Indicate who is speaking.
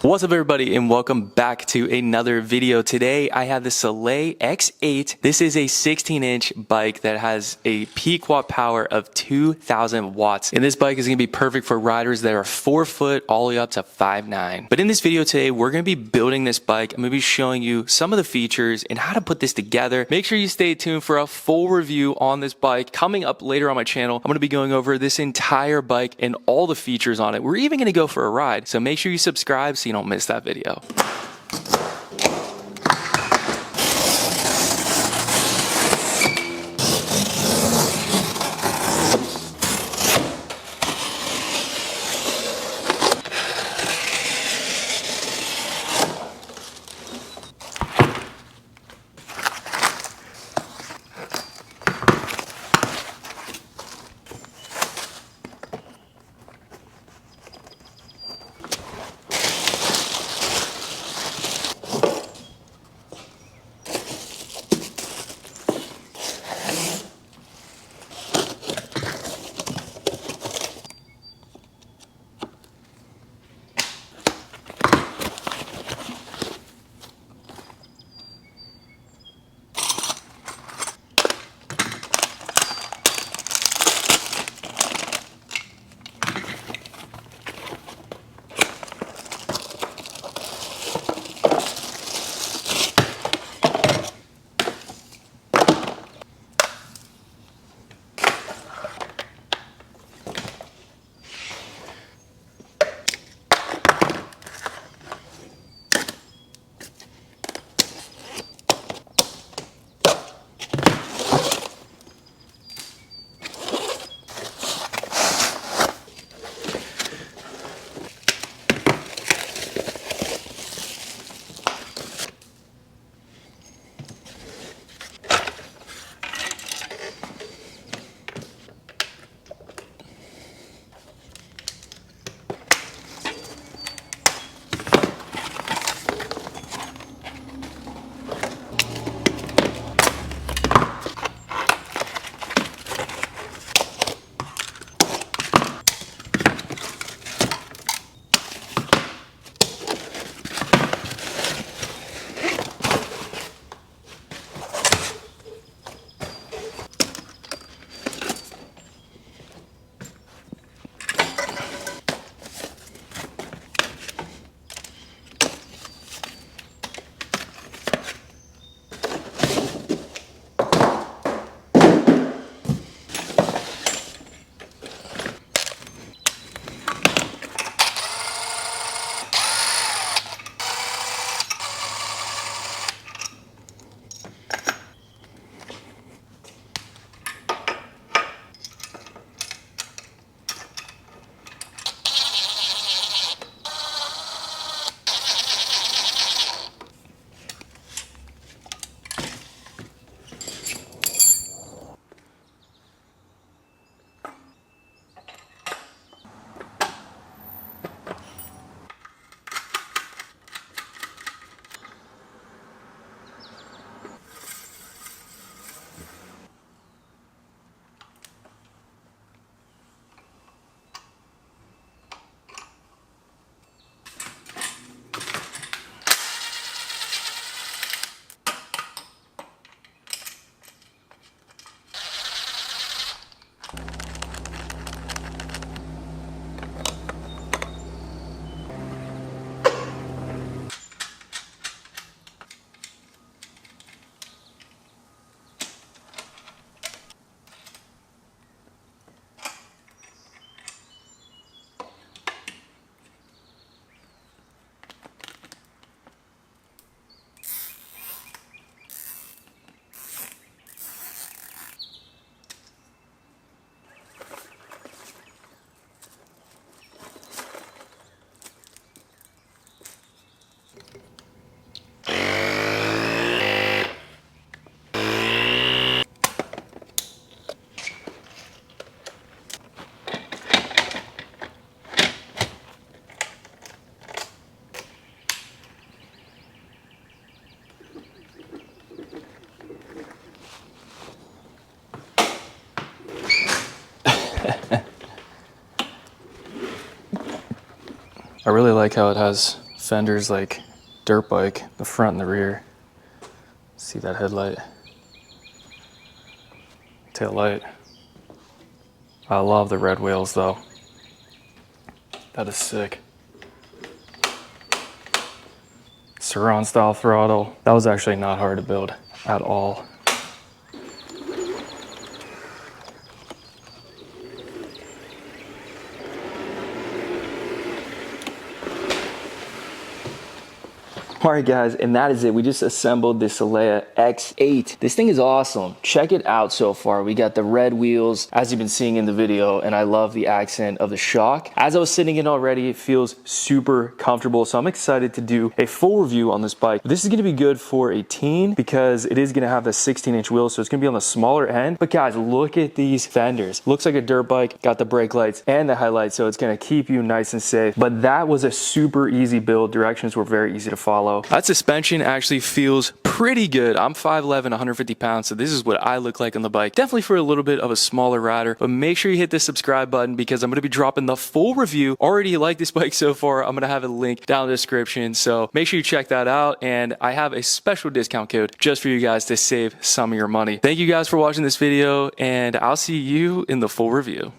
Speaker 1: What's up everybody and welcome back to another video. Today I have the Solei-X8. This is a 16-inch bike that has a peak watt power of 2,000 watts. And this bike is going to be perfect for riders that are 4 foot all the way up to 5'9". But in this video today, we're going to be building this bike. I'm going to be showing you some of the features and how to put this together. Make sure you stay tuned for a full review on this bike. Coming up later on my channel, I'm going to be going over this entire bike and all the features on it. We're even going to go for a ride. So make sure you subscribe so you don't miss that video. I really like how it has Fender's like dirt bike, the front and the rear. See that headlight? Tail light. I love the red wheels though. That is sick. Surround style throttle. That was actually not hard to build at all. Alright guys, and that is it. We just assembled the Solei-X8. This thing is awesome. Check it out so far. We got the red wheels, as you've been seeing in the video, and I love the accent of the shock. As I was sitting in already, it feels super comfortable, so I'm excited to do a full review on this bike. This is going to be good for a teen because it is going to have the 16-inch wheels, so it's going to be on the smaller end. But guys, look at these fenders. Looks like a dirt bike, got the brake lights and the headlights, so it's going to keep you nice and safe. But that was a super easy build. Directions were very easy to follow. That suspension actually feels pretty good. I'm 5'11", 150 pounds, so this is what I look like on the bike. Definitely for a little bit of a smaller rider, but make sure you hit the subscribe button because I'm going to be dropping the full review. Already like this bike so far, I'm going to have a link down in the description, so make sure you check that out, and I have a special discount code just for you guys to save some of your money. Thank you guys for watching this video, and I'll see you in the full review.